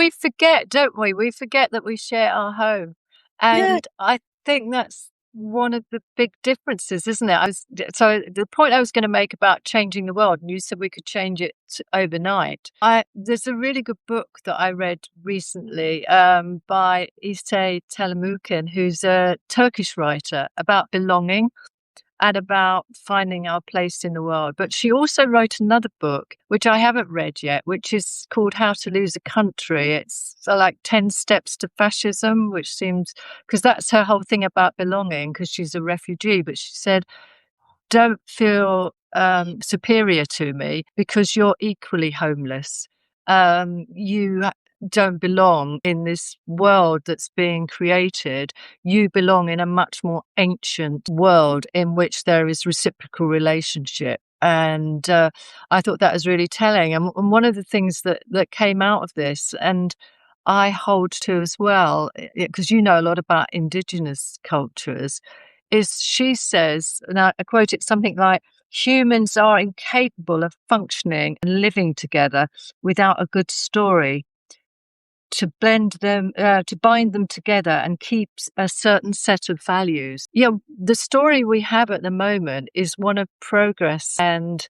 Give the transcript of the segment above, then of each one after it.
we forget, don't we? We forget that we share our home. Yeah. And I think that's one of the big differences, isn't it? So the point I was going to make about changing the world, and you said we could change it overnight. There's a really good book that I read recently by İlse Telemukin, who's a Turkish writer, about belonging and about finding our place in the world. But she also wrote another book, which I haven't read yet, which is called How to Lose a Country. It's like 10 Steps to Fascism, which seems, because that's her whole thing about belonging, because she's a refugee. But she said, don't feel superior to me because you're equally homeless. You don't belong in this world that's being created. You belong in a much more ancient world in which there is reciprocal relationship. And I thought that was really telling. And one of the things that came out of this, and I hold to as well, because you know a lot about indigenous cultures, is she says, and I quote it, something like, humans are incapable of functioning and living together without a good story to blend them, to bind them together and keep a certain set of values. Yeah, the story we have at the moment is one of progress and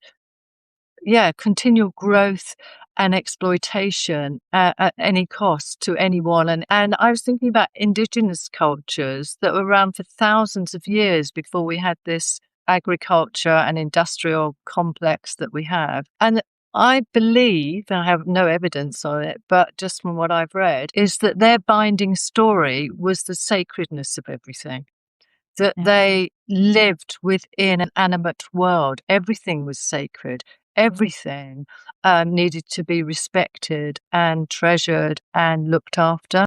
continual growth and exploitation at any cost to anyone. And I was thinking about indigenous cultures that were around for thousands of years before we had this agriculture and industrial complex that we have. And I believe, and I have no evidence on it, but just from what I've read, is that their binding story was the sacredness of everything. That they lived within an animate world. Everything was sacred. Everything needed to be respected and treasured and looked after.